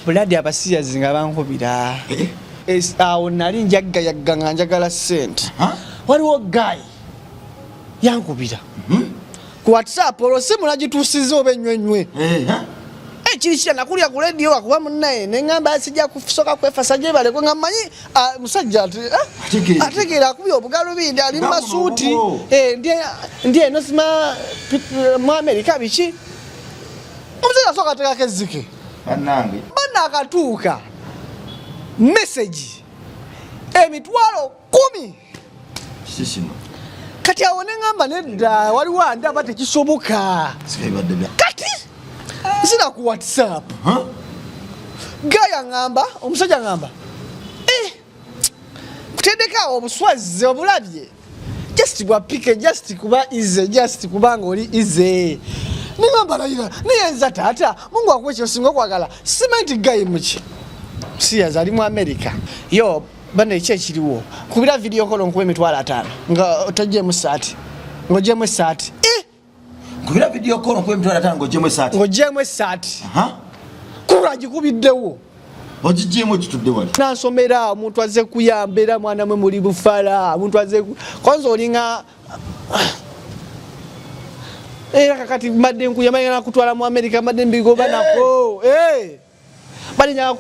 buladi abasiyazi nga bankubira awo nali njagga nga njagala ssente waliwo guy yankubira ku WhatsApp olwo simu nagituusiza oba ennywenywe kiri kira nakulya ku radio akuba munnaye neŋŋamba sijja kusoka kwefasa gye baleko nga mmanyi musajja ategeera akubye obugalubindi ali mu masuuti ndi eno sima mu Amerika biki omusajja asooka ateekako ezzike banna akatuuka message emitwalo 10 kati awo neŋŋamba nedda waliwo andi aba tekisoboka kati sina ku WhatsApp gaya ngamba omusajja ngamba kutendeka obuswazi obulabye just bwa pike just kuba ize just kubanga oli ize ningamba layira niyenza tata Mungu akuwe kyosinga okwagala cement guy muki siyaza ali mu America yo bana eche kiriwo kubira video call nkuwe emitwalo 5 nga otajjemu saati ngojjemu saati kubira video call nkuwe emitwalo 5 ngojjemu saati kura gikubiddewo ogijjemu kitudde wali nansomera omuntu azze kuyambera mwana mwe muli bufala omuntu azze kwanza olinga era kakati madde nkuyamanya kutwala mu America madde mbigoba nako bali nya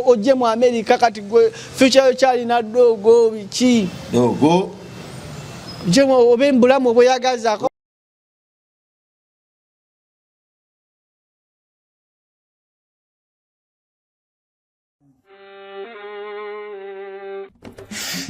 ojje mu America kati gwe future yo chali na dogo biki dogo jemo obembulamu oboyagaza ko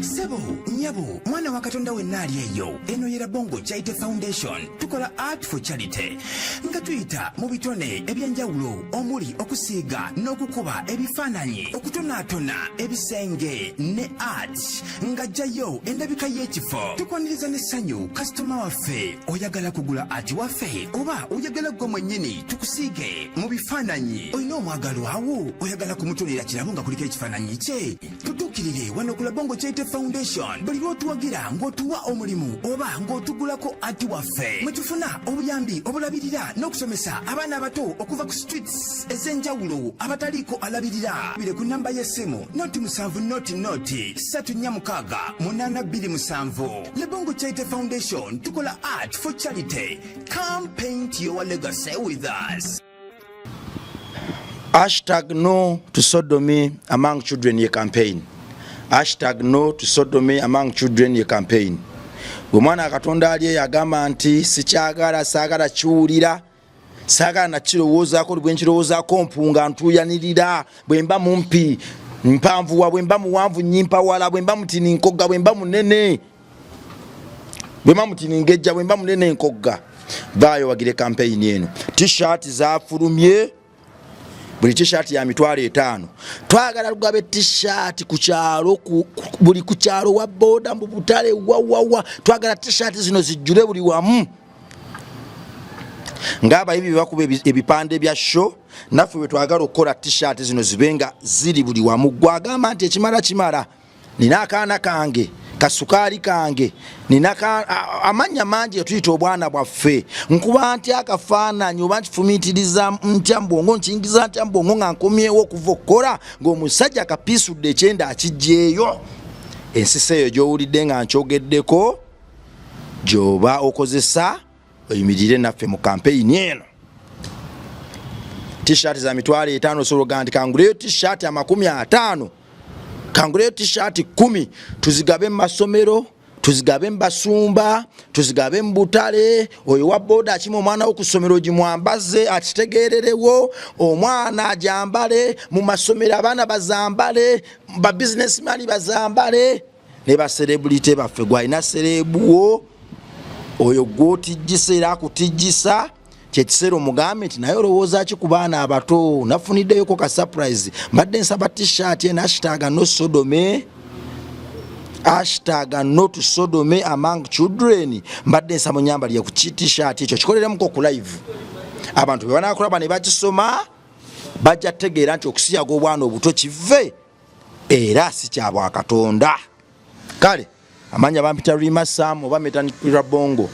Sebo, nyabo, mwana wa Katonda wenali eyo. Eno yera Bongo Charity Foundation. Tukola art for charity. Nga tuyita mu bitone ebyanjawulo omuli okusiiga n'okukuba ebifaananyi, okutonaatona ebisenge ne art. Nga jjayo endabika y'ekifo. Tukwaniriza n'essanyu customer waffe oyagala kugula art waffe oba oyagala gwe mwennyini tukusiige mu bifaananyi. Olina omwagalo awo oyagala kumutonera kirabo nga kuliko ekifaananyi kye. Tutuukirire wano kula Bongo Charity Foundation. Buli lw'otuwagira ng'otuwa omulimu oba ng'otugulako ati waffe mwe tufuna obuyambi obulabirira n'okusomesa abaana abato okuva ku streets ez'enjawulo abataliiko alabirira. Bire ku namba y'essimu noti 7 noti 346 Le Bongo Charity Foundation tukola art for charity. Come paint your legacy with us. #No to sodomy among children ye campaign. #No to sodomy among children ye campaign. Omwana Katonda ali yagamba nti sikyagala saagala kiwulira saagala nakirowoozaako bwe nkirowoozaako mpunga ntuuyanirira bwe mba mumpi mpanvuwa bwe mba muwanvu nnyimpa wala bwe mba mutini nkogga bwe mba munene bwe mba mutini ngejja bwe mba munene nkogga. Vaayo wagire campaign eno. T-shirt zaafulumye buli t-shirt ya mitwalo 5. Twagala lugabe t-shirt ku kyalo buli ku kyalo wa boda mu butale wawawa twagala t-shirt zino zijjule buli wamu. Ngaba hivi bakuba ebipande bya show naffe we twagala okukola t-shirt zino zibenga ziri buli wamu. Gwagamba nti ekimala nina akaana kange kasukali kange nina amanya mangi tuyita obwana bwaffe nkuba nti akafaananyi oba nkifumiitiriza ntya mbongo nkingiza ntya mbongo nga nkomyewo okuva okukola ng'omusajja akapiisudde ekyenda akijjeeyo. Ensisa eyo gy'owulidde nga nkyogeddeko gy'oba okozesa oyimirire naffe mu kampeyini eno. T-shirt za mitwalo 5 osobola nti kanguleyo t-shirt 50 kanguleyo t-shirt 10 tuzigabe mu masomero tuzigabe mu basumba tuzigabe mu butale oyo wa boda akimu omwana w'okusomero gimwambaze akitegeererewo omwana ajambale mu masomero abaana bazambale ba businessman bazambale ne ba celebrity baffe gwalina serebuwo oyo gwotijjisa era akutijjisa kyekiseera omugambe nti naye olowooza ki ku baana abato nafuniddeyoko ka surprise mbadde nsaba t-shirt eno #no to sodomy among children mbadde nsaba onyambalire ku t-shirt ekyo kikoleremuko ku live abantu bwe banaakulaba ne bakisoma bajja tegeera nti okusiyaga obwana obuto kive era si kyabwa Katonda. Kale amanya bampita Rima Sam oba Metanira Bongo.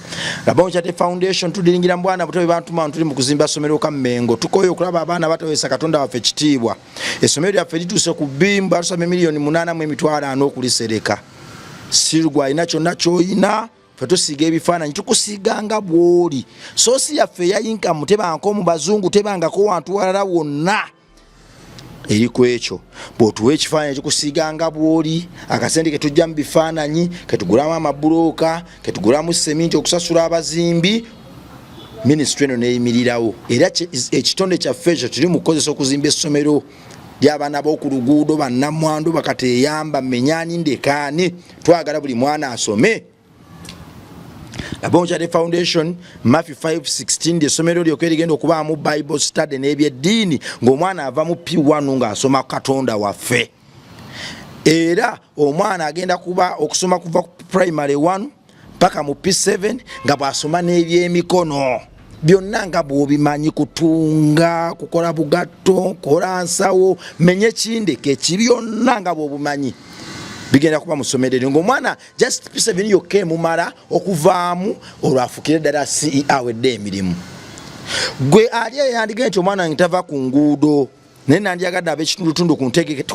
Rabongo Chaite Foundation tudiringira mbwana butobe bantuma tuli mu kuzimba somero Kamengo. Tukoyo okulaba abaana batawesa Katonda waffe kitibwa. Essomero lyaffe lituse ku bimba tusome milioni 8 mu emitwalo 5 okulisereka. Sirugwa ina kyonna kyoyina fetusiga ebifaananyi tukusiganga bwoli. Sosi yaffe ya income tebanko mu bazungu tebangako wantu walala wonna. Eriko ekyo bwotuwe ekifaananyi kikusiganga bwoli akasente ketujja mu bifaananyi ketugulamu amabuloka ketugulamu seminti okusasula abazimbi ministry eno neyimirirawo era ekitonde kyaffe ekyo tuli mu kukozesa okuzimba essomero ly'abaana b'oku luguudo bannamwandu bakateyamba menyani ndekaani twagala buli mwana asome. Rabongo Chaite Foundation Matthew 5:16 essomero lyo kerigenda okubaamu Bible study n'ebyeddiini ng'omwana ava mu P1 ng'asoma Katonda waffe. Era omwana agenda kuba okusoma kuva ku primary 1 paka mu P7 nga bw'asoma n'ebyemikono byonna nga bw'obimanyi kutunga kukola bugatto kola nsawo menye kindeke kibyonna nga bw'obumanyi bigenda kuba musomerere ng'omwana just P7 yokka mumala okuvaamu olwafukire ddala CE awedde emirimu. Gwe ali yandiga nti omwana ngitava ku nguudo naye nandyagadde ab'ekitundutundu ku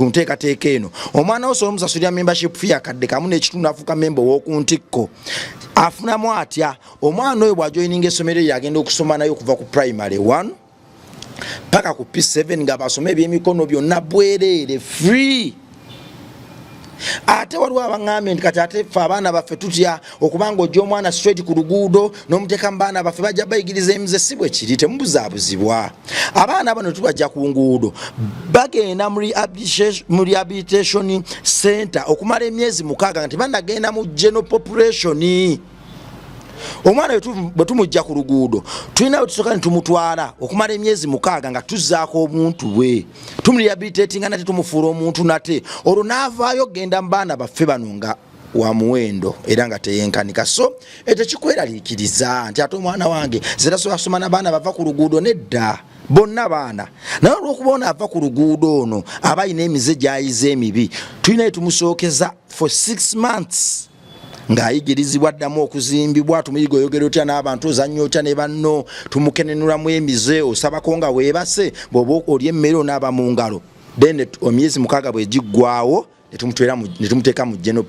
nteekateeka eno omwana osobola omusasulira membership fee akadde kamu n'ekitundu afuuka memba ow'oku ntikko afunamu atya omwana oyo bw'ajoyininga essomero eryo agenda okusoma naye okuva ku primary 1 paka ku P7 nga basoma ebyemikono byonna bwereere free. Ate waliwo abaŋŋambye nti kati ate ffe abaana baffe tutya okubanga ojja omwana straight ku luguudo n'omuteeka mu baana baffe bajja bayigiriza emize si bwe kiri temubuzaabuzibwa. Abaana bano tubajja ku nguudo bagenda mu rehabilitation center okumala emyezi 6 nga tebannagenda mu general population. Omwana bwe tumujja ku luguudo tulina we tusooka ne tumutwala okumala emyezi 6 nga tuzzaako omuntu bwe tumurehabilitatinga nate tumufuula omuntu nate olwo n'avaayo genda mu baana baffe bano nga wa muwendo era nga teyenkanika. So tekikweraliikiriza nti ate omwana wange zerasobola kusoma n'abaana bava ku luguudo nedda bonna baana naye olw'okuba ono ava ku luguudo ono aba ayina emize gy'ayize emibi tulina ye tumusookeza for 6 months ng'ayigirizibwa ddamu okuzimbibwa tumuyiga oyogera otya n'abantu ozannya otya ne banno tumukenenulamu emize osabako nga weebase bw'oba olya emmere onaaba mu ngalo then emyezi 6 bwe giggwawo ne tumuteeka mu general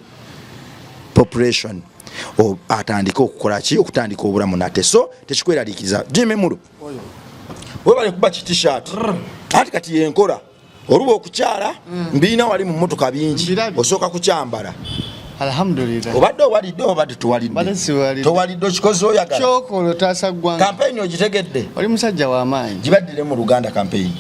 population atandika okukola ki okutandika obulamu nate. So tekikweraliikiriza Jimemulo webale kuba ki t-shirt ati kati yenkola oluba okukyala mbiina wali mu mmotoka bingi osooka kukyambala. Alhamdulillah. Obadde owalidde obadde towalidde? Towalidde kikoze oyagala. Kyokolo taasa ggwanga. Campaign ogitegedde? Oli musajja w'amaanyi. Gibaddire mu Luganda campaign.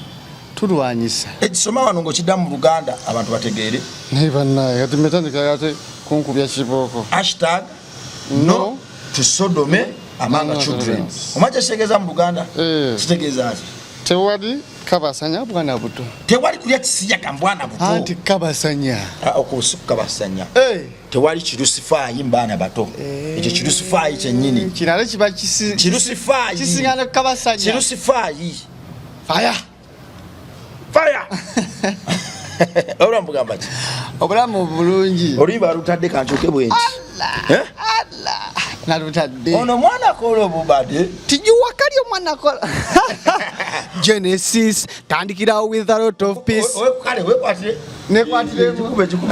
Tulwanyisa. Ekisoma wano ng'okidda mu Luganda abantu bategeere. Naye bannaye kati metandika yate kunkubya kibooko. #no to sodomy among children. Omaje kitegeeza mu Luganda? Kitegeeza ki? Tewali kabasanya bwana buto. Tewali kulya kisiyaga bwana buto. Anti kabasanya. Okusuka kabasanya. Tewali kirusifaayi mbaana bato. Ekyo kirusifaayi kyennyini. Kirale kiba kirusifaayi. Kisingana kabasanya. Kirusifaayi. Fire. Obulamu bugamba ki? Obulamu bulungi. Olimba lutadde kankyuke bwe nti. Allah. Nalutadde. Ono mwana kola obubadde. Tijuwa kali omwana kola. Genesis tandikirawo with a lot of peace. Kale wekwatire. Nekwatire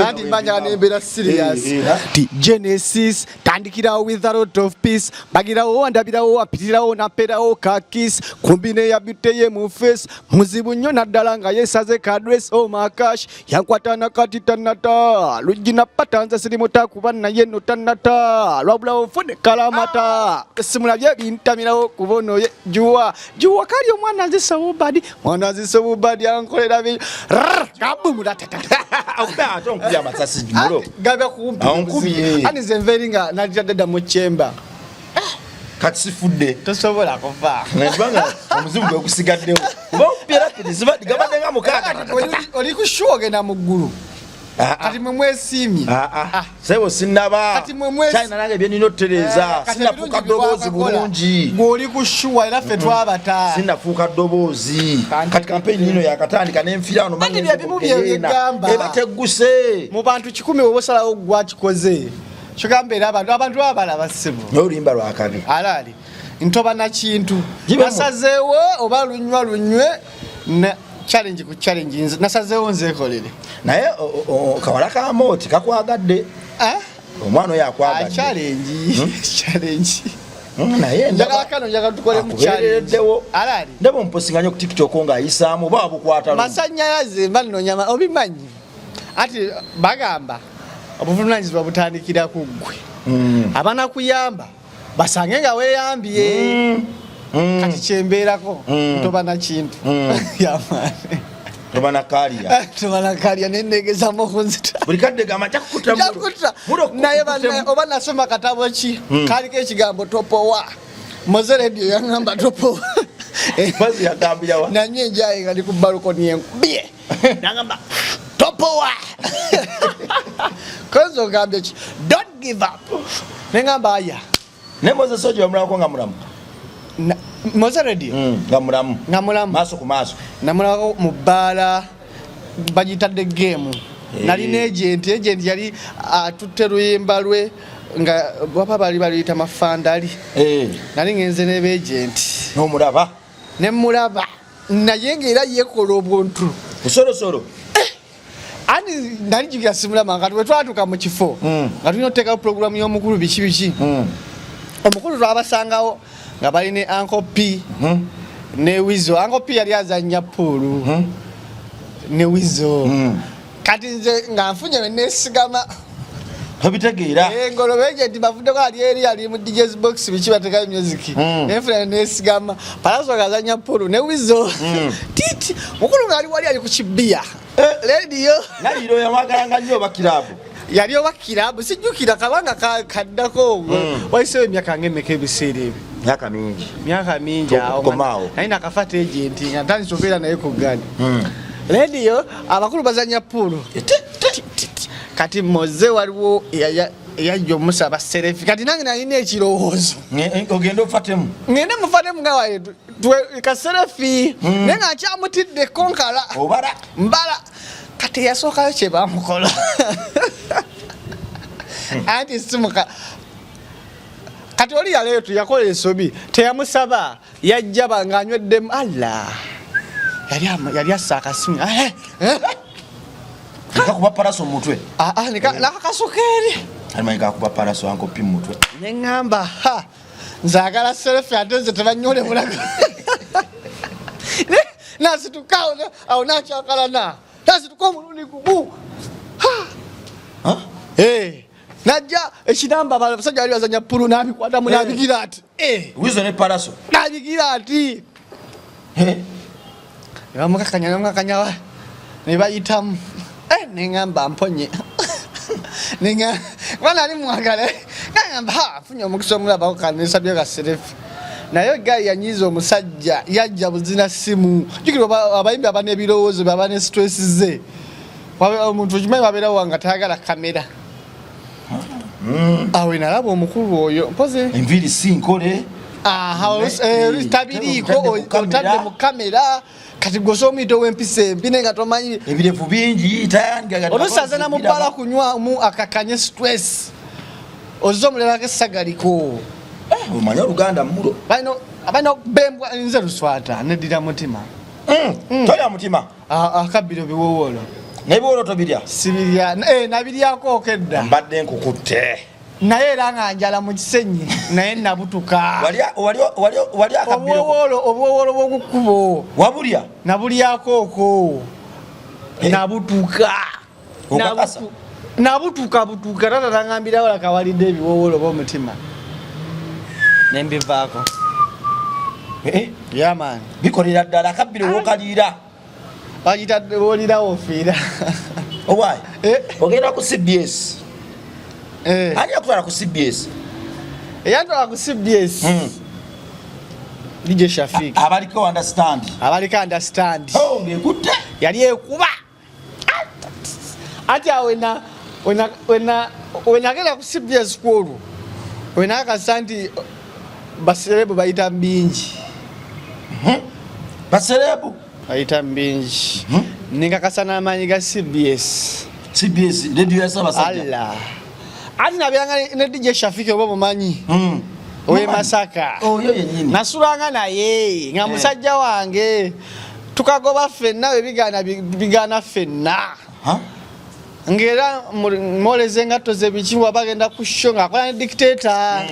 anti mbanja nembera serious. Genesis tandikirawo with a lot of peace. Bagirawo ndabirawo apitirawo naperawo kakis kombine ya biteye mu face muzibu nnyo naddala nga yesaze ka address oh my gosh yankwatana kati tanata lujina patanza sirimota kuba naye no tanata lwabula ofune kalamata simulabye bintamirawo kubono ye juwa kali omwana nzisawo badi mwana nzisawo badi ankolera bi kabu mudatata akuba atonkuya amasasi jumulo gaga kumpi ani zenveringa natadda mu chemba kati sifudde tosobola kuva nebanga omuzimu gwe gusigaddewo bo pera piriziba digabadde nga mukaka oli kushoge na muguru kati mwemwesimye sebo sinaba China nange byenino tereza sinafuuka ddoboozi bulungi ng'oli kushuwa era ffe twabata sinafuuka ddoboozi kati kampeyini ino yakatandika n'enfiira wano manyi byebimu byegamba eba tegguse mu bantu 10 oba osalawo gwakikoze chokambera abantu abala basibu n'oluyimba lwakabi alali ntoba na kintu Jibemu. nasazeewo oba lunywe na challenge ku challenge nasazeewo nzeekolere naye kawala ka Mooti kakwagadde omwana oyo akwagadde challenge naye njagala kano njagala tukole mu challenge alali ndaba omposinganya ku TikTok ng'ayisaamu oba bukwata masannyalaze mbanonya obimanyi ati bagamba obuvunaanyizibwa butandikira ku ggwe abanakuyamba basange nga weeyambye kati kyembeerako toba na kintu yamaani toba na kaliya nendegezamu okunzita buli kadde gamba njakukuta naye oba nasoma katabo ki kaliko ekigambo topowa Moze Radio yangamba topowa bazi yagambira wa nanywe enjaye nga ndi ku balukoni enkubye nangamba topowa kozi ogambye ki don't give up nengamba aya ne Moze Soji wamulako nga mulamu Moze Radio nga mulamu maaso ku maaso namulako mu bbaala bagitadde game nalina agent yali atutte luyimba lwe nga bapa bali baliyita mafandali nali ngenze nebe agent n'omulaba nemulaba naye ng'era yekola obuntu busorosoro ani nali jukira simulama nga twatuuka mu kifo nga tulina oteekawo pulogulamu y'omukulu biki omukulu twabasangawo nga bali ne Uncle P ne Wizo. Uncle P yali azannya poolu ne Wizo kati nze nga nfunye nesigama obitegeera ngolobe agent bavuddeko ali mu DJ's box biki batekayo music nefuna nesigama Palaso gazannya poolu ne Wizo titi mukulu nga ali ku kibiya radio naliro yamagalanga nnyo bakirabu yali oba kirabu sijjukira kabanga kaddako waisewo emyaka ng'emeka ebiseera ebyo myaka mingi awo naye nakafata agenti nga ntandise obeera naye ku ggani radio abakulu bazanya puulu kati Moze waliwo eyajja omusaba serefi kati nange nalina ekirowoozo ogenda ofatemu ngende mufatemu nga waye kaserefi naye nga nkyamutiddeko nkala mbala kati yasookayo kye bamukola anti simuka kati oli yaleetu yakola ensobi teyamusaba yajja banga anyweddemu alla yali assa akasimu kakuba Palaso mutwe nakakasukeeri alimanyi kakuba Palaso Uncle P mutwe neŋŋamba nzaagala serefi ate nze tebanyole bulago nasituka awo nakyakalana nasituka omulundi gumu najja ekinamba abasajja bali bazanya pulu nabikwatamu nabigira ati Wizo ne Palaso nabigira ati bamukakanya nebayitamu neŋŋamba mponye kubana ali mwagala naŋŋamba afunye omukisa omulabako kanesabye kaserefu naye gayi yanyiza omusajja yajja buzina simu jukira abayimbi abana ebirowoozo abana stress ze omuntu okimanyi babeerawo nga tayagala kamera awe nalaba omukulu oyo mpoze enviri si nkole tabiriiko otadde mu kamera kati gose omuyita ow'empisa empi naye nga tomanyi ebirevu bingi olusaze namubbala kunywamu akakanye stress ozza omulabako essagaliko omanya oluganda mulo balina okubembwa nze luswata neddira mutima tolya mutima akabbiro biwowoolo nebiwoolo tobirya sibirya nabiryako okedda mbadde nkukutte naye era nga njala mu kisenyi naye nabutuka wali akabbiro obuwowoolo bw'okukubo wabulya nabulyako okwo nabutuka butuka tata nangambirawo lakawalidde ebiwowoolo b'omutima nembivaako yaman bikolera ddala akabbiro wokaliira bagitadde wolirawo ofiira owayi ogenda ku CBS ani yakutwala ku CBS eyatwala ku CBS DJ Shafik abaliko understand ngekutte yali ekuba ati awena wenagenda ku CBS kwolwo wenakasa nti baserebu bayita mbingi baserebu bayita mbingi ninkakasa n'amaanyi ga CBS radio yasabasajja alla ati nabiranga ne DJ Shafiki obo mumanyi owe Masaka oyo yenyini nasulanga naye nga musajja wange tukagoba fenna we bigana fenna ngera moleze ngato ze bichiwa bagenda kushonga kwa dictator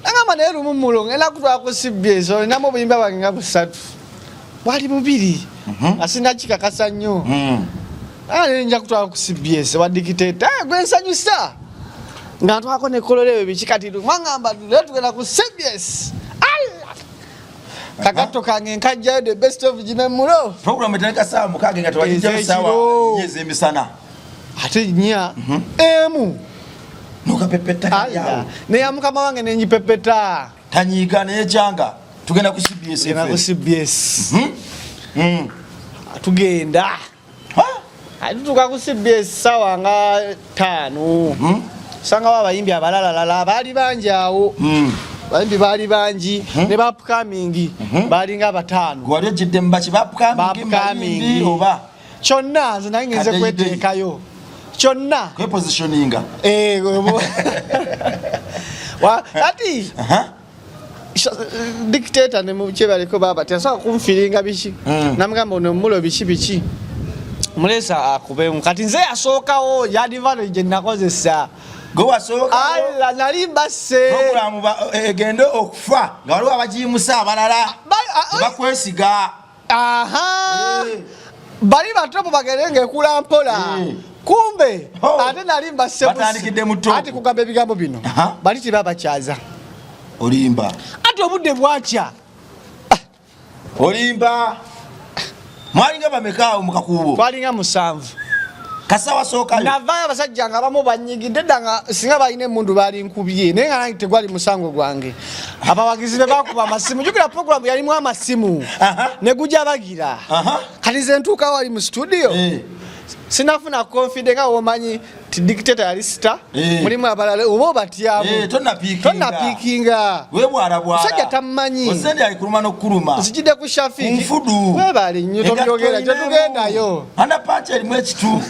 nanga maneru mumulo ngela kutwa ku CBS namo buyimba bange ngabusatu bwali bubiri asinga kikakasa nnyo nja kutwa ku CBS wa dictator gwensanyusa nga twako ne kololewe bichikati mwangamba tugenda ku CBS kakato kange nkajja the best of jimemulo program etaleka saa mukage nga twajja sawa yeze misana ate nya emu nokapepeta yawo ne yamukama wange ne njipepeta tanyiga ne janga tugenda ku CBS tugenda tuka ku CBS sawa nga 5 sanga babayimbi abalalala bali banjawo bayimbi bali banji ne upcoming bali nga 5 gwali jidde mbachi upcoming oba kyonna zinangenze kwetekayo kyonna kwe positioninga wa ati dictator ne muche baliko baba tesa kumfiringa bishi namugamba ono mulo bichi mulesa akube kati nze asokawo yadi advantage nakozesa go wasoka ala nalimba se program egendo okufa nga waliwo abajimusa abalala bakwesiga bali batopo bagerenge kula mpola kumbe ate nalimba se batandikide muto ati kugambe bigambo bino bali tibaba kyaza olimba ati obudde bwacha olimba mwalinga bamekaawo mukakubo twalinga 7 kasawa soka navaya basajja nga bamu banyigidde danga singa bayine mundu bali nkubye naye nga tegwali musango gwange abawagizi be bakuba amasimu jukira program yalimu amasimu ne gujja bagira kati ze ntuuka wali mu studio sinafuna confidence nga womanyi ti dictator yali star mulimu abalala obo batyamu tonna pikinga webwala sajja tammanyi osende alikuluma n'okuluma nsijidde ku Shafiki nfudu webali nnyo tobyogera tetugendayo anda pacha elimu ekitu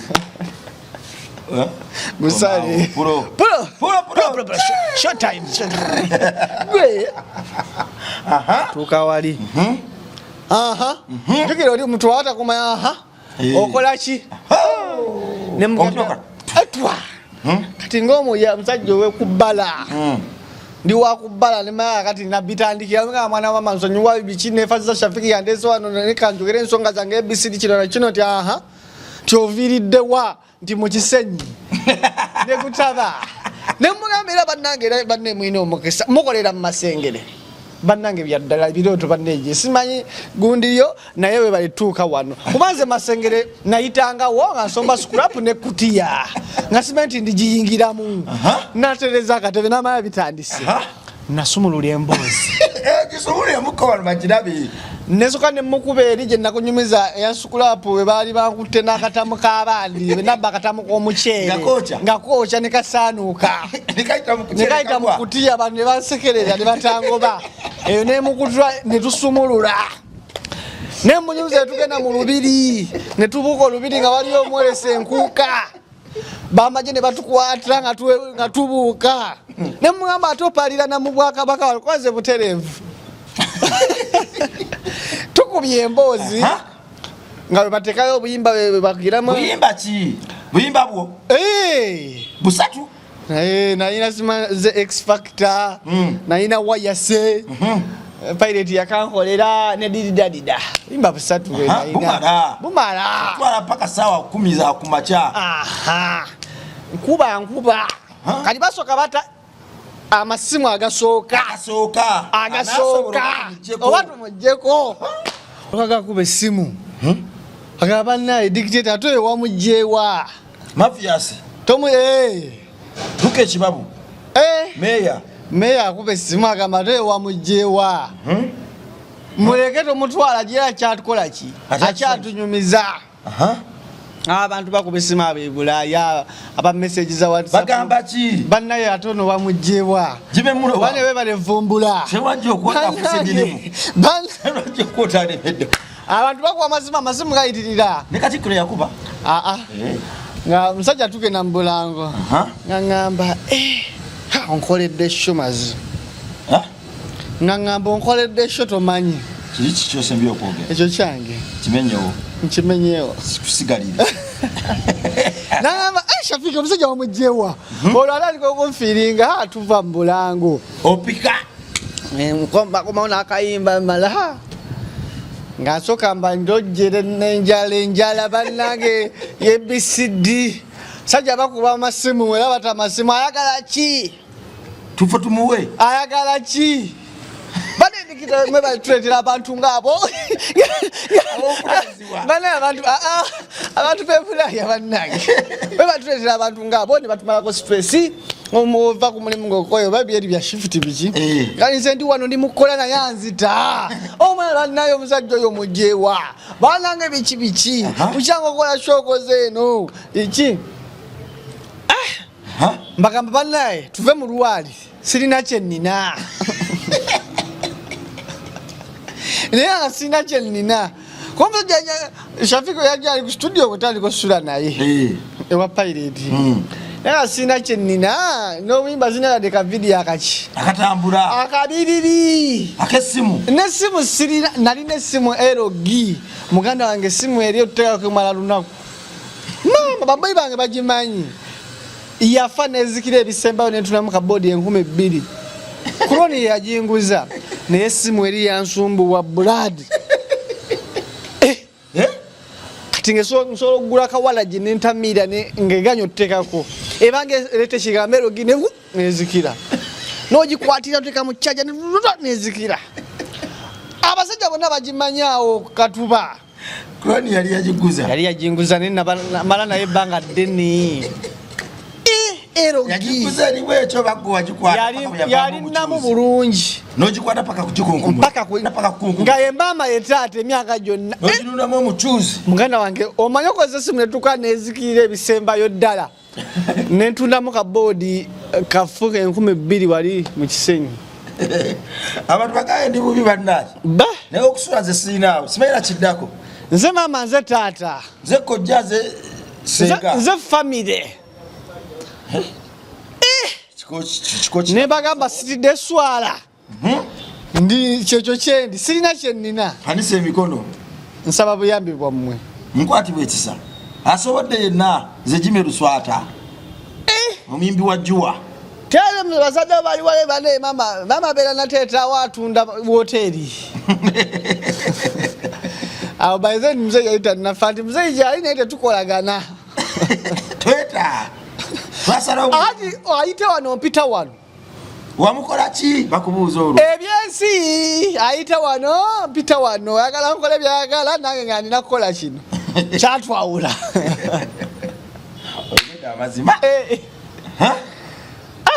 Musali pulo short time gwe tukawali tukiro ndi mtu wata kumaya okola ki ne mugamba atwa kati ngomo ya msajjo we kubala ndi wa kubala ne maya kati nabitandikira nga mwana wa manzonyu wa bichine faza Shafiki yandezo wano ne kanjugere ensonga zange ABCD kino na kino ti tyoviridde wa ndi mu kisenyi ne kutaba ne mugambira bannange banne mwino omukisa mukolera mu masengere bannange byaddala biroto banneje simanyi gundiyo naye we balituuka wano kubanze masengere nayitanga wo nga nsomba scrap ne kutiya nga simenti ndijiyingiramu natereza akatebe n'amaya bitandise nasumulula emboozi gisumulule mukola majirabi nesoka ne mukuberi je nakunyumiza ya scrap we bali bakutte nakatamu kabandi be nabba katamu ko muchele ngakocha ne kasanuka nekaita mukutiya bantu ne bansekerera ne batangoba eyo ne mukutwa ne tusumulula ne munyumiza tugenda mu lubiri ne tubuko lubiri nga wali omwelese enkuka bamaje ne batukwata nga tubuka ne mugamba atopalira na mubwaka baka walikoze buterevu tukubye emboozi nga batekayo obuyimba bakiramu buyimba ki buyimba bwo busatu nayina sima the X Factor nayina wayase pirate yakankolera ne dididadida buyimba busatu nayina bumala twala paka sawa 10 za kumacha nkuba kali basoka bata amasimu agasoka obatu mujeko okaga kube simu agaba naye dictator atoye wamujewa mafias tomu tuke chibabu meya akube simu agamba atoye wamujewa muleketo mutwala jera kyatukola ki akyatunyumiza abantu bakubesima abebulaya aba message za WhatsApp bagamba ki bannaye atono bamujjewa jibe muno bane bebale vumbula sewanjo kwaka kusedinimu banze kwotale bedde abantu bakwa amasimu gayitirira ne katikiro yakuba nga musajja tugenda mu Bulango nga ngamba onkoledde shomazi ngamba onkoledde sho tomanyi kiri kikyose mbyo okwogera ekyo kyange nkimenyewo kusigalira nangamba Shafiki omusajja wamugyewa olwo alaliko okunfiiringa tuva mu Bulango opika komba n'akayimba mala nga nsooka mba njojjere n'enjala bannange ABCD sajja bakuba amasimu era bata amasimu ayagala ki tufa tumuwe ayagala ki banendikita mwe batuletera abantu ngaabo abantu bebulaya bannange mwe batuletera abantu ngaabo ne batumalako stress omuva ku mulimu ngokoyo babi eri bya shift biki kali nze ndi wano ndi mukola naye anzita omwana nayo omusajja oyo mujewa banange biki kukyanga okola shokoze eno iki mbagamba bannaye tuve mu lwali sirina kyennina naye sirina kyennina komusajja Shafiko yajja ali ku studio kutandika kusula naye ewa pirate naye sina kyennina n'obuyimba zinalade ka video akaki akatambula akabiriri akesimu n'essimu sirina nali n'essimu LG muganda wange essimu eri otuteeka kumala lunaku mama babayi bange bagimanyi yafa nezikira ebisembayo nentunamu kaboodi 2,000 kuloni yajinguza naye essimu eri yansumbuwa blood kati ngesobola okugula akawala gye nentamira ngeganyo otuteekako ebange lete kigambo LG nezikira n'ogikwatira oteeka mu kyaja nezikira abasajja bonna bagimanyaawo katuba kuloni yali yajinguza naye mala naye ebbanga ddene yalinamu bulungi nogikwata paka kukikunkumu nga embama yetaata emyaka gyonna noginunamu omucuuzi muganda wange omanyi okozesa essimu netuka nezikirira ebisembayo ddala nentundamu kaboodi kafuka 2,000 wali mu Kisenyi abantu bagaye ndi bubi bannaye naye okusula nze sirinaawo simanyira kiddako nze maama nze taata nze kojja nze senga nze famire nebagamba sitidde swala ndi kyekyo kyendi sirina kyennina kanisa emikono nsaba buyambi bwammwe nkwatibwa ekisa asobodde yenna nze Jimmy Luswata omuyimbi wa Jua tele bazadde bali wale bane mama bela nateetawo atunda woteri awo baize mzee yaita nafati mzee jali naite tukolagana tweta ati ayite wano mpita wano wamukola ki bakubuuza olwo ebyensi ayite wano mpita wano ayagala nkola byayagala nange nga nina kukola kino kyatwawula amazima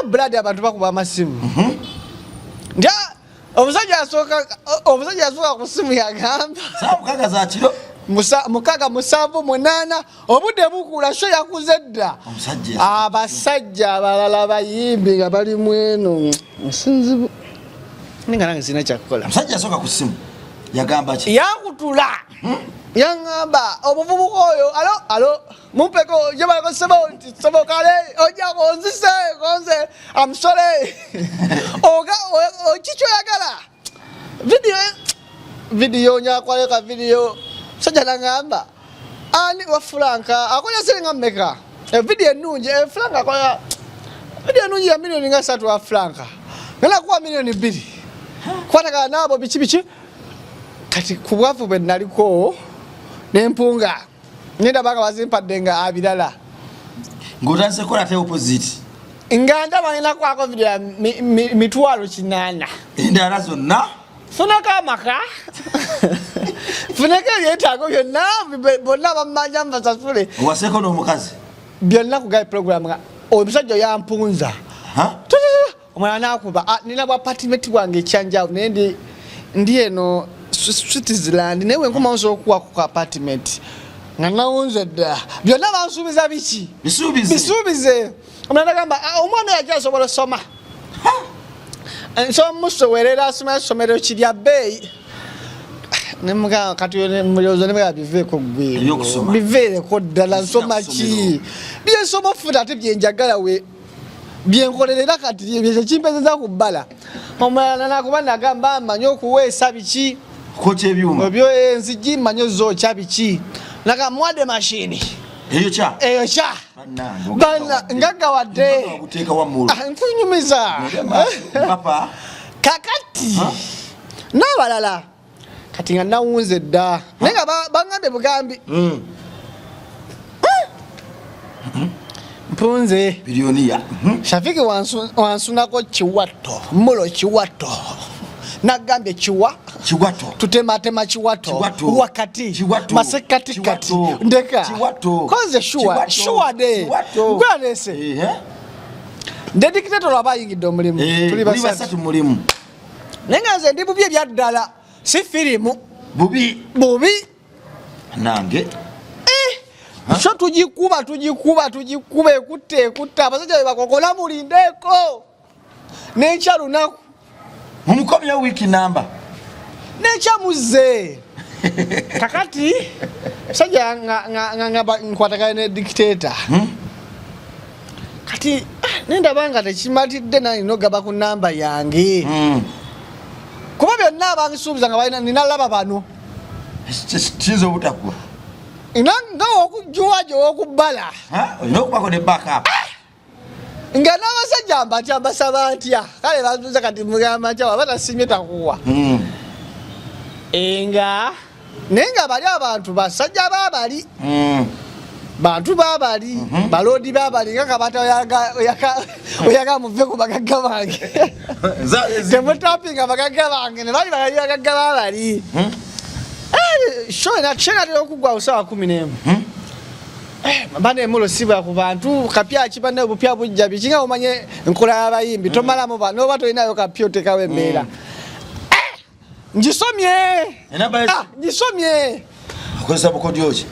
brad abantu bakuba amasimu nja omusajja yasooka ku simu yagamba mukaga za kiro 6-7-8 obudde bukula sho yakuze dda abasajja abalala bayimbi nga bali mweno nsinzibu ninga nange sina kyakukola omusajja yasooka ku simu yagamba ki yankutula yangamba omuvubuka oyo alo mumpeko jebaleko sebo kale ojja konzise konze amusole kikyo yagala video nyakwaleka video sajja nangamba ani wa Franka akola siringa mmeka video ennungi Franka akola video ennungi ya milioni nga 3 wa Franka ngala kuwa milioni 2 kwataka nabo bichi kati kubwavu bwe naliko nempunga ngenda baka bazimpadde nga abirala ngotanse kola te opposite nganda balina kwako video ya mitwalo 8 endala zonna funaka amaka funaka yetaago byonna bonna bamanja mbasasule owaseko n'omukazi byonna kugaye program nga omusajja yampunza omwana nakuba nina bwa apartment bwange ekyanjawo naye ndi eno Switzerland newe nkomanso okuwa ku apartment nga nawunze dda byonna bansuubiza biki bisuubize omwana gamba omwana yajasobola soma so musowerera asoma somero kirya bbeeyi nemuga kati mulyozo ne biveko gwe ebyokusoma biveeko ddala nsoma ki byensoma futa ate byenjagala we byenkolerera kati bye kimpezeza ku bbala omulala nakuba nagamba mmanyi okuweesa biki kocha ebyuma ebyo enzigi mmanyi zokya biki naga mwade mashini eyo cha bana ngagawadde okuteeka wamulu nkunyumiza papa kakati n'abalala kati nga nawunze dda naye nga baŋŋambe bugambi mpunze biliyoniya Shafiki wansunako kiwato mulo kiwato nagambye kiwato tutematema kiwato wakati masekatikati ndeka koze shuwa de gwanese nde dictator abayingidde omulimu tuli basatu mulimu nenga nze ndi bubi ebyaddala si firimu bubi nange so tujikuba ekutta abasajja be bakokola mulindeko n'enkya lunaku mumukomya wiki namba n'ekyamuze kakati sajja nga nkwatagana ne dictator kati nendaba nga tekimatidde nanino gaba ku namba yange kuba byonna abangisuubiza nga balina ninalaba bano kiyinza obutakuba nga okujjuwajo wokubbala olina okubako ne backup nga n'abasajja mbatya mbasaba ntya kale bantuza kati mugamba ntya waba tasimye takuwa nga naye nga bali abantu basajja babali bantu babali balodi babali nga kabata oyaga muve ku bagagga bange temutapinga bagagga bange ne bali bagagga babali shenatera okugwa usawa 11 bane mulo siba ku bantu kapya kibane obupya bujja bikinga omanye nkola y'abayimbi tomala mu bano bato inayo kapyo tekawe mbeera njisomye okozesa bukodyoki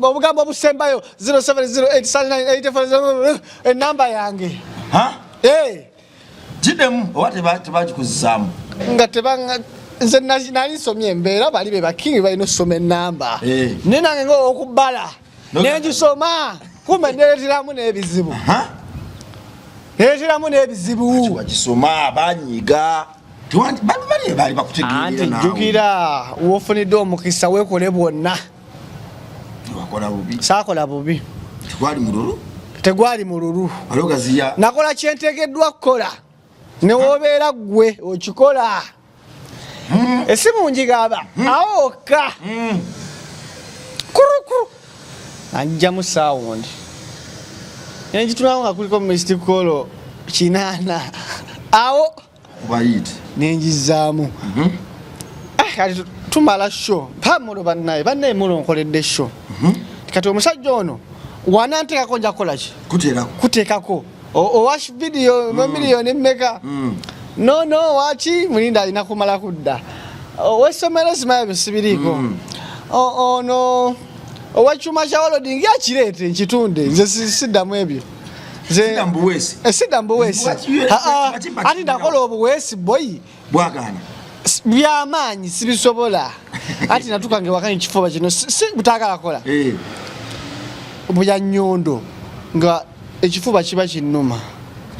obugambo obusembayo 0708 enamba yange gidemu oba tebagikuzzaamu nga tebanga nze nali nsomye embeera bali be bakingi balina okusoma enamba naye nange ngaokubbala nengisoma kumbe nereteramu n'ebizibu wagisoma banyiga bali bakutegeerera nawe jjukira wofunidde omukisa weekole bwonna saakola bubi tegwali mululu nakola kyentegeddwa kukola newobeera ggwe okikola esimu njigaba awoka kurukuru anjamu sound nenjitulawo nga kuliko missed call 8 awo bayite nenjizaamu kati tumala show pamulo bannaye mulo nkoledde show kati omusajja ono wanantekako nja kukolaki kuteekako owash video miliyoni mmeka no wachi mulinda alina kumala kudda owesomero simayo bisibiriko ono owachuma kya walodingi akireete nkitunde nze siddamu ebyo sidda mbuweesi ati nakola obuweesi boyi byamaanyi sibisobola ati natukange wakani kifuba kino si butagala kola bya nnyondo nga ekifuba kiba kinnuma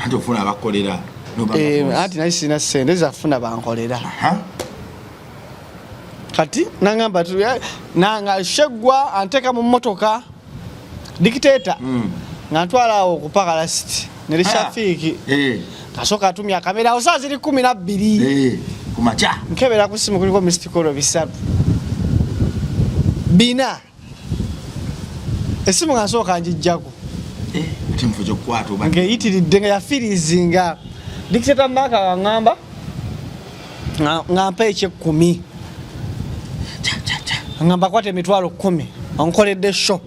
ati ofuna abakolera ati naye sina sente zafuna bankolera kati nangamba nanga sheggwa anteka mu mmotoka dictator nga ntwala awo okupaka lasiti neri Shafiki kasooka atumya akamera awo saa ziri 12 kumaca nkebera ku simu kuliko missed call 3 bina esimu nga nsooka njijjako ng'eyitiridde nga yafirizinga dictator maka wangamba ngampa ekye10 ngamba kwate emitwalo 10 onkoledde show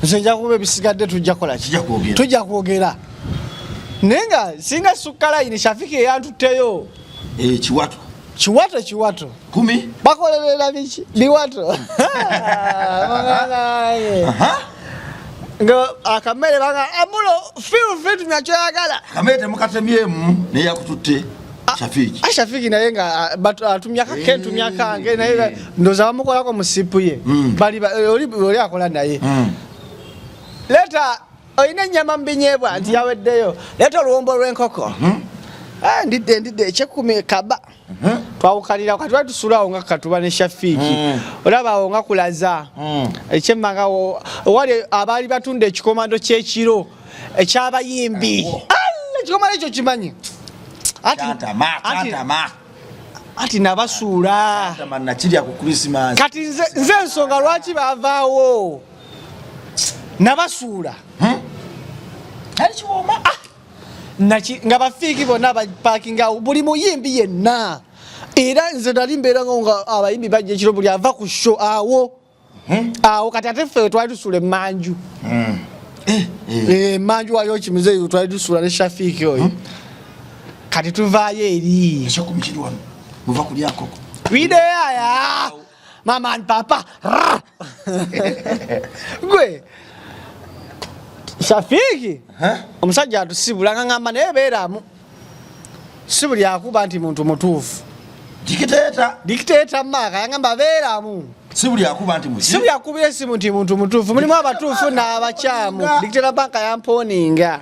nze nja kuba ebisigadde tujja kola tujja kwogera naye nga singa sukkalayini Shafiki eyantutteyo kiwato 10 bakolerera biki biwato nga akamere banga amulo fiu tumya kyoyagala kamere temukatemyemu neyakututte Shafiki naye nga atumya kakentu kange naye ndoza bamukolako musipu ye bali oli akola naye leta oyina ennyama mbinyebwa nti yaweddeyo leta oluwombo lw'enkoko ndidde ekyekumi kaba twawukalira kati batusulawo nga katuba ne Shafiki olabawo nga kulaza ekyemmangawo wali abaali batunda ekikomando ky'ekiro ekyabayimbi ekikomando ekyo kimanyi ati nabasuula kati nze ensonga lwaki baavaawo nabasuula nga bafiiki bonna bapakinga buli muyimbi yenna era nze nali mbeeranga nga abayimbi bajja ekiro buli ava ku sho awo kati ate ffe twali tusuula emmanju emmanju waliwo kimuzeeyo twali tusuula ne Shafiki oyo kati tuvaayo eri videoya mama and papa gwe Shafiki omusajja atusibula nga ngamba naye beeramu si buli akuba nti muntu mutuufu dikiteeta maka yangamba beeramu si buli akubira esimu nti muntu mutuufu mulimu abatuufu n'abakyamu dikiteeta banka yamponinga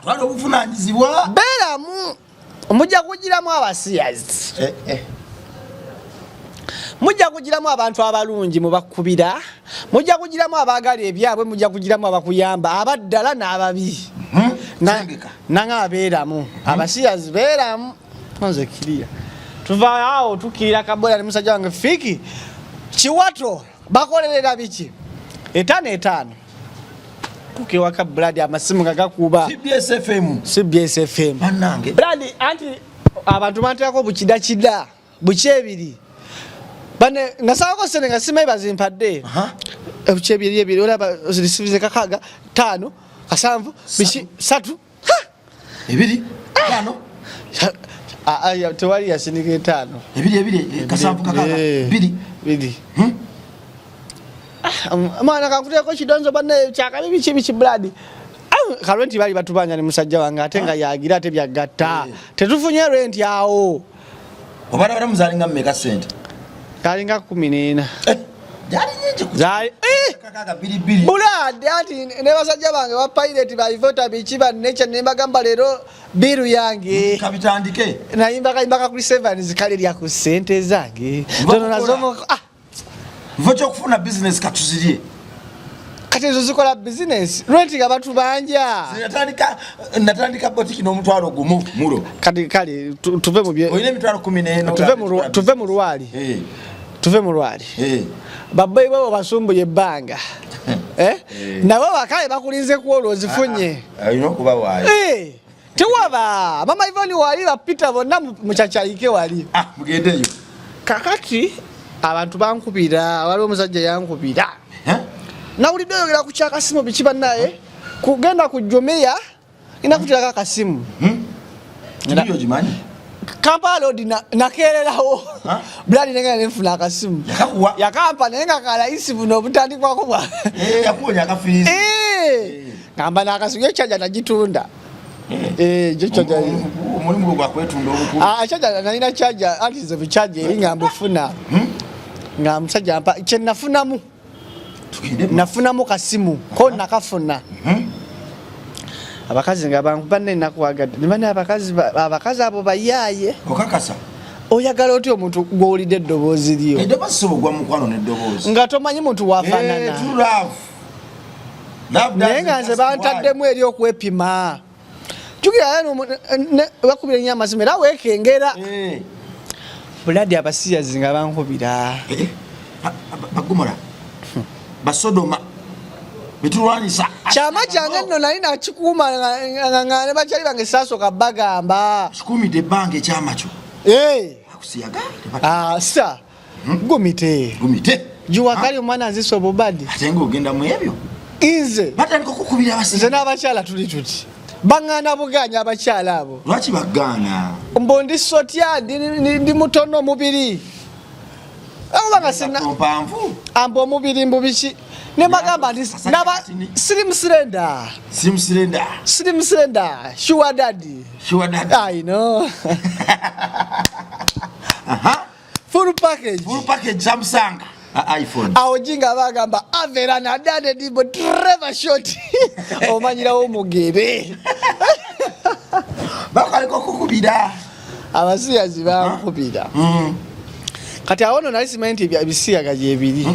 beeramu mujja kugiramu abasiyazi mujja kugiramu abantu abalungi mubakubira mujja kugiramu abaagala ebyabwe mujja kugiramu abakuyamba abaddala n'ababi nanga abeeramu abasiyazi beeramu nze kiriya tuvaawo tukirira kabola ne musajja wange Fiki kiwato bakolerera biki 5 tukewaka Brad amasimu gagakuba CBS FM Brad anti abantu bantako bukidakida bukyebiri bane nasako senenga simai bazimpadde bukyebiri olaba receive kakaga 5 kasanvu bishi 3 ebiri 5 aya tewali yasinike 5 ebiri kasanvu kakaga 2 mwana kakuteko kidonzo bane chaka bichi Brad kalwenti bali batubanya ne musajja wange atenga yagira ate byagatta tetufunye rent yawo obana baramuzalinga mmeka sente kalinga 14 jali nyingi kuzali kakaga bilibili Brad ati ne basajja bange wa pilot bayivota bichiba necha nembagamba lero biru yange kabitandike nayimba kuri 7 zikale lya ku sente zange tono nazomo vocho kufuna business katuzirie kati ezo zikola business rent abantu banja natandika botiki n'omutwalo gumu mulo kati kale tuve mu bye oyine emitwalo 14 tuve mu lwali tuve mu lwali babbayi babo basumbuye ebbanga nabo bakale bakulinze kuolo zifunye ayina okuba waayo tewaba mama Ivoni wali bapita bonna muchachaike wali mugendeyo kakati abantu bankubira waliwo omusajja yankubira nawulidde oyogera ku kyakasimu bikiba naye kugenda ku Jomea inakutirako akasimu ndiyo jimanyi Kampala odi nakererawo Brad nenga nenfuna akasimu yakampa nenga kalaisi buno obutandikwako bwa yakuonya akafirizi ngamba nakasimu yechaja najitunda jechaja mulimu gwa kwetunda obukulu chaja nalina chaja ati ze bichaje ngamba funa nga musajja ampa kye nafunamu nafunamu kasimu ko nakafuna abakazi nga bankubanne nakuwagadde nimane abakazi abo bayaye okakasa oyagala oti omuntu gwolide eddoboozi lyo eddoboozi sobogwa mukwano n'eddoboozi nga tomanyi muntu wafaanana naye nga nze bantaddemu eri okwepima jukira bakubira nnyo amasimu era weekengera Brad abasiyazi nga bankubira bagumura basodoma bitulwanisa kyama kyange nno nali nakikuuma nga ne bakyali bange saasoka bagamba kikumidde ebbanga ekyama kyo akusiyaga sa gumite juwakali omwana nzisa obubadi ate ng'ogenda mu ebyo nze batandika okukubira abasiyazi nze n'abakyala tuli tuti baŋŋaana buganya abakyala abo lwaki bagaana mbo ndi sotya ndi mutono omubiri abanga sina ambo omubiri mbubiki ne magamba ndi slim slender sure daddy I know full package Samsung iPhone awojinga bagamba avera na dade dibo driver shot omanyira omugere bakaliko kukubira abasiyazi bakubira kati awono nali simanyi bya bisiyaga je bibiri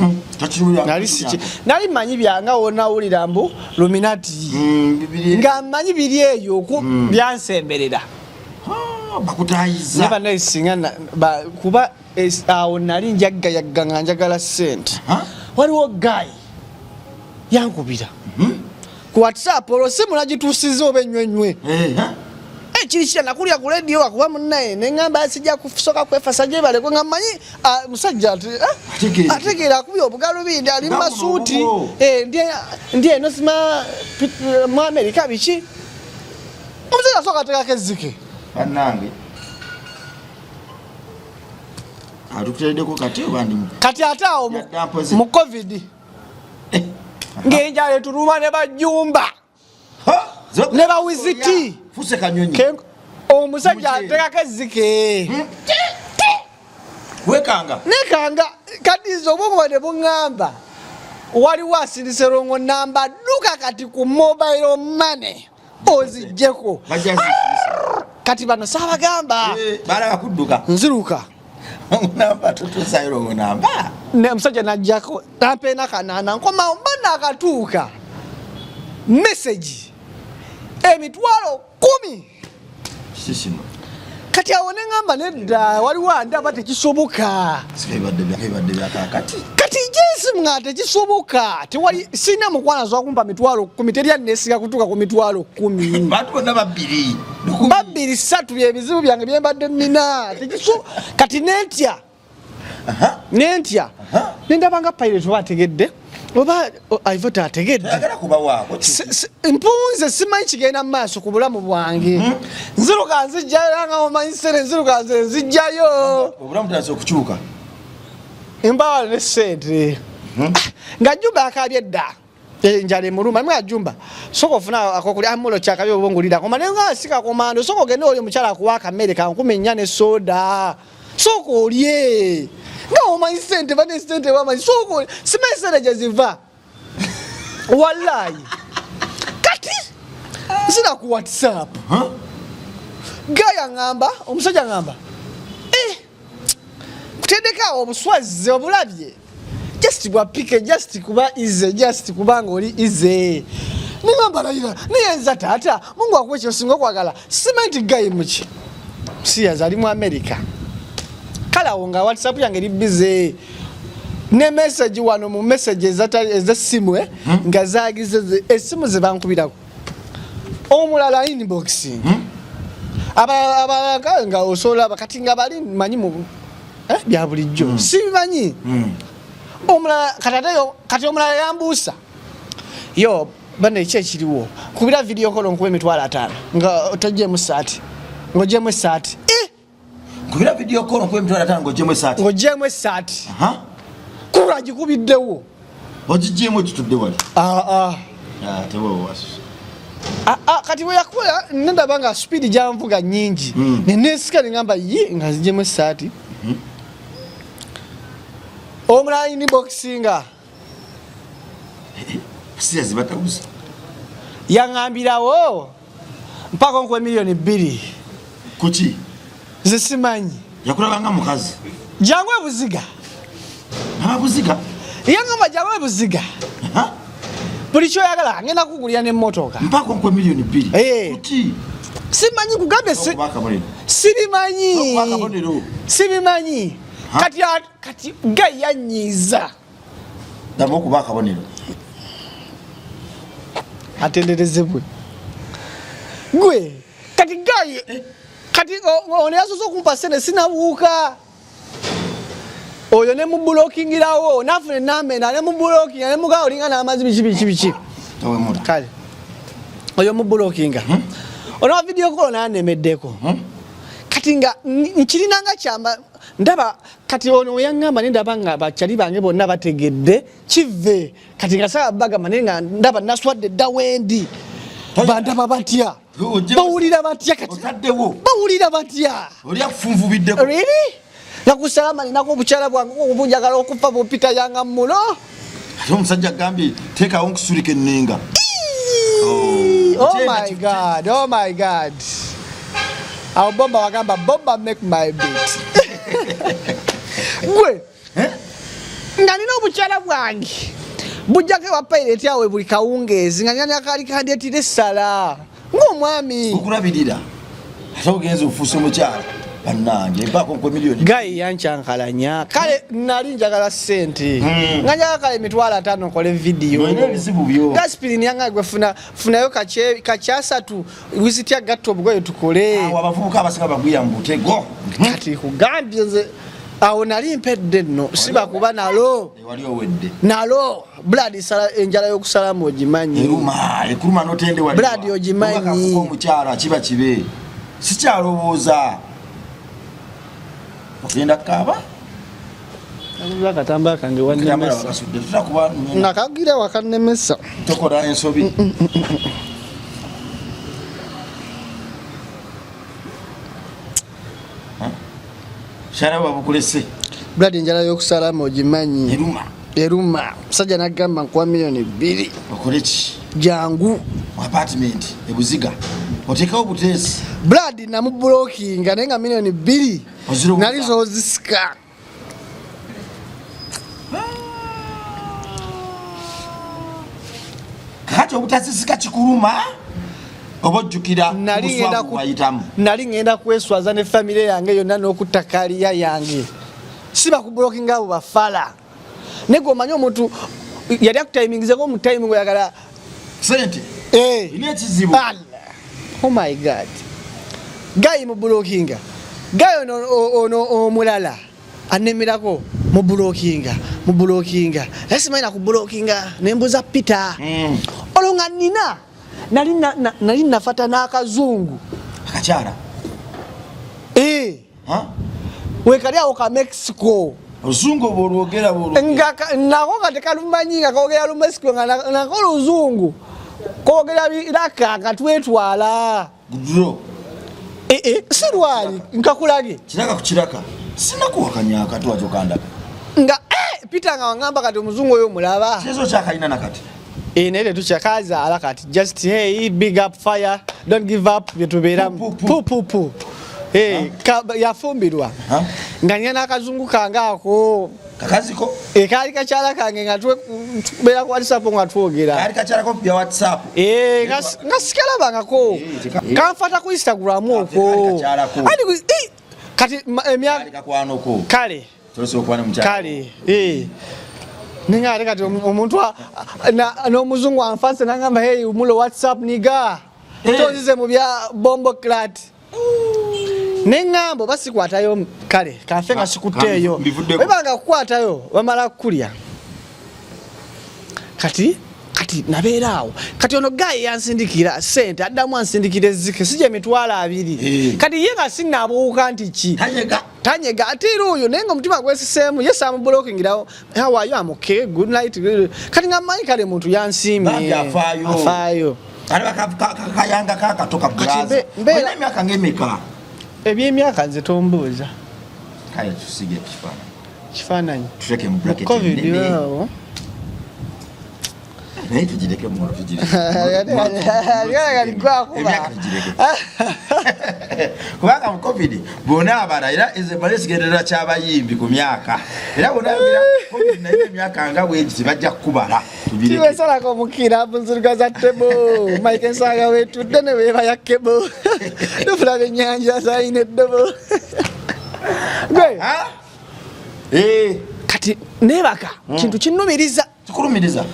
nali manyi byanga wona ulira mbu luminati nga manyi biri eyo ku byansemberera bakutayiza neba naisingana kuba awo nali njagga njagala sente waliwo guy yankubira ku WhatsApp olosimu nagituusiza obenywenywe ekirikira nakulya ku radio akuba munnaye neŋŋamba asijja kusoka kwefasa gye baleko nga mmanyi musajja ategeera akubye obugalubindi ali mu masuuti ndi eno sima mu Amerika biki omusajja asooka ateekako ezzike bannange atukutereddeko kati ate awo mu covid ng'enjala etuluma ne bajjumba ne bawiziti fuse kanyonyi omusajja ateekako ezzike wekanga nekanga kati zo obwongo ne buŋŋamba waliwo asirise rongo namba dduka kati ku mobile money ozijjeko kati bano saabagamba balaba kudduka nziruka namba tutuusayo rongo namba omusajja najjako nampeena kanaana nkomawo mbana akatuuka message emitwalo 10 sisino kati awo neŋŋamba nedda waliwo andaba tekisoboka kati jensi nga tekisoboka tewali sina mukwanazo akumpa mitwalo 10 terya nesiga kutuuka ku mitwalo 10 bantu bonna babbiri 3 byebizibu byange byembadde nina kati nentya nendabanga pilot oba ategedde oba Ivota ategedde mpunze simanyi kigenda mu maaso ku bulamu bwange nziruka nzijjayo nga omanyi sere nziruka nzijjayo obulamu tandise okukyuka embawa ne sente nga Jumba akabye edda enjala emuluma mwe Jumba soko ofuna akokuli amulo kyakabye obongulira komane nga sika komando soko gende oli mukyala akuwa akamere ka 10 ne soda soko olye nga omanyi sente bane sente wamanyi soko simanyi sente gyeziva wallahi kati zina ku WhatsApp gaya ngamba omusajja ngamba kutendeka obuswazi obulabye just bwapike just kuba ize just kubanga oli ize ningamba layira niyenza tata Mungu akwecho singo kwagala simanyi gayi muki siyaza ali mu America kala wonga WhatsApp yange eri busy ne message wano mu messages eza simu nga zagize esimu ze bankubirako omulala inboxing aba nga osola bakati nga bali manyi mu bya bulijjo sibimanyi omulala kati omulala yambuusa yo bane ekyo ekiriwo kubira video call nkuba emitwalo 5 nga otajjemu saati ngojjemu saati kubira video call nkuba emitwalo 5 ngojjemu saati kula gikubiddewo ogijjemu ekitudde wali tewewo kati we yakola ndaba nga speed janvuga nyingi nenesika ngamba nga zijjemu saati omulala inboxinga siyazi batabuza yaŋambirawo mpaka nkuwa $2,000,000 kuki nze simanyi yakulabanga mukazi jangu ebuziga ababuziga yaŋamba jangu ebuziga buli kyoyagala ngenda kugulira n'emmotoka mpaka nkuwa $2,000,000 kuki simanyi kugambe sibimanyi kati gayi yanyiiza dama okuba akabonero atenderezebwe gwe kati gayi kati ono yasoose okumpa sente sinabuuka oyo ne mubulokingirawo nafune namena ne mubulokinga ne mugaa olinga n'amazzi biki kale oyo mubulokinga ono video call nanemeddeko kati nga nkirinanga kyamba ndaba kati ono yaŋŋamba nendaba nga bakyali bange bonna bategedde kive kati nga saba bagamba naye nga ndaba naswadde dda wendi bandaba batya bawulira batya kati otaddewo bawulira batya oli akufunvubiddeko really nakusalama ninako obukyala bwange obunjagala okufa bupita yanga muno ate omusajja gambye teekawo nkusulika enninga. Oh my god awo bomba wagamba bomba make my beat gwe nga nina obukyala bwange bujjako wa pirate yawe buli kawungeezi nga nyani akali kandeetira essala ng'omwami okulabirira ate ogenza ofuusa omukyala bannange mpaako nkwe miliyoni gayi yankyankalanya kale nali njagala ssente nga njagala kale emitwalo 5 nkole vidiyo ebizibu byo gaspirini yanga gwe funayo kakyasatu wizitya gatta obugoye tukole abavubuka abasinga bagwira mu butego kati kugambye nze awo nali mpedde nno siba kuba nalo wali owedde nalo blood sala enjala y'okusalamu ogimanyi ekuluma notende wali blood ogimanyi omukyala kiba kibe sikyalowooza ogenda kaba akatambala kange wanemesa nakagira wakanemesa tokola ensobi shara babukulese blood enjala y'okusalamu ogimanyi eruma musajja nagamba nkuwa miliyoni 2 okoleki jangu apartment ebuziga otekawo buteesi blood namubulokinga naye nga miliyoni 2 nali zozisika kati obutasisika kikuluma oba ojjukira nali ngenda kweswaza ne famire yange yonna n'okutta kaliya yange siba kubulokinga abo bafala nego omanyi omuntu yali akutayimingizeko omutayimingi oyagala sente ina ekizibu. Oh my god gayi mubulokinga gayi ono omulala anemerako mubulokinga esimanyi nakubulokinga nembuza Peter olonga nina nali nafata n'akazungu akakyala wekali awo ka Mexico oluzungu obwolwogera nako katekalumanyi nga kogera lu Mexico nga nako oluzungu kogera iraka katwetwala gudro sirwali nkakulage kiraka kukiraka sinakuwakanya akatwajo kanda nga Peter nga wangamba kati omuzungu oyo mulaba kizo kyakalina nakati nere tukyakaza ala kati just hey big up fire don't give up byetubera pu yafumbirwa nga nyana akazungu kangako kakaziko kali kakyala kange nga tubera ku WhatsApp nga twogera kali kakyala ko ya WhatsApp nga sikalabangako kanfata ku Instagram okwo kati emyaka kale kale ninga ale kati omuntu n'omuzungu anfase nangamba hey umulo WhatsApp niga tozize mu bya bombo clat nengambo basikwatayo kale kanfe nga sikuteeyo webanga kukwatayo wamala kukulya kati nabeeraawo kati ono gayi yansindikira sente addamu ansindikira ezzike sije emitwalo 2 kati ye nga sinnabuuka nti ki tanyega ate era oyo naye nga omutima gwesiseemu ye saamubulokingirawo how are you I'm okay good night kati nga mmanyi kale muntu yansiimye afaayo kayanga kakatoka bulaza olina emyaka ng'emeka ebyemyaka nze tombuuza kale tusige kifaananyi tuteke mu bracket covid awo naye tugireke mu kubanga mu covid bona abala era ezebale sigenderera ky'abayimbi ku myaka era bona covid naye emyaka nga bwegi bajja kukubala tiwesalako omukira bunzulugaza tebo Mike Nsanga wetudde ne weeba ya kebo tufulaba ennyanja zayina eddobo gwe kati nebaka kintu kinnumiriza kikulumiriza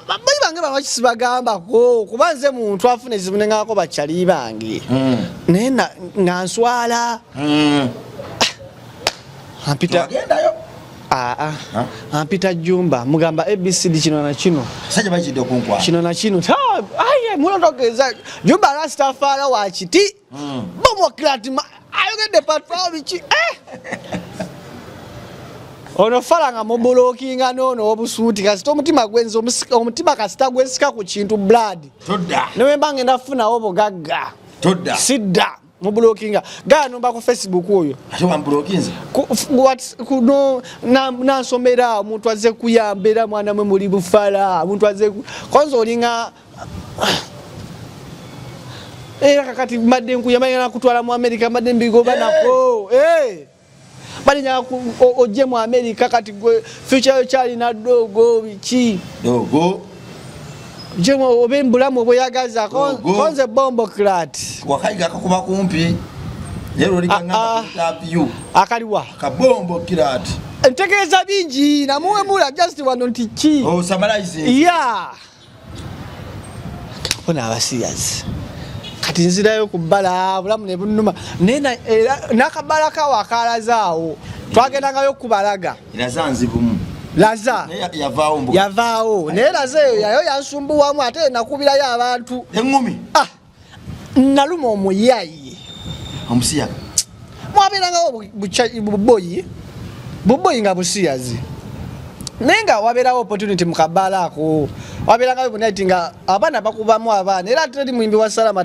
bayi bange balwaki sibagambako kuba nze muntu afuna ezibu nengako bakyali bange naye nga nswala ampita Jumba mugamba ABCD kino na kino kino na kino mulondogeza Jumba Rastafari wakiti bomokirati ayogedde patro biki ono fala nga mubulokinga nono obusuuti kasita omutima gwenze omutima kasita gwesika ku kintu blood todda newe mbange ndafunawo bugagga todda sidda mu blockinga gano mba ku Facebook oyo ate wamblokinze kuno nansomera omuntu azze kuyambera mwana mwe muli bufala omuntu azze konzo olinga era kakati madde nkuyamanya kutwala mu America madde mbigoba nako bali nya oje mu America kati gwe future yo chali na dogo bichi dogo jemo obembulamu obuyagaza konze bombo krat wakaiga kakuba kumpi lero liganga interview akaliwa kabombo krat entekereza bingi na muwe mula just wano ntichi summarize ona abasiyazi kati nzirayo kubala bulamu ne bunuma nena nakabala ka wakalazaawo twagendangayo kubalaga ina zanzibumu laza yavaawo naye laza eyo yayo yansumbuwamu ate nakubirayo abantu engumi naluma omuyayi omusiyaga mwabeerangawo buboyi nga busiyazi naye nga wabeerawo opportunity mukabala ako wabeerangawo bunati nga abaana bakubamu abaana era ate teri muyimbi wa salama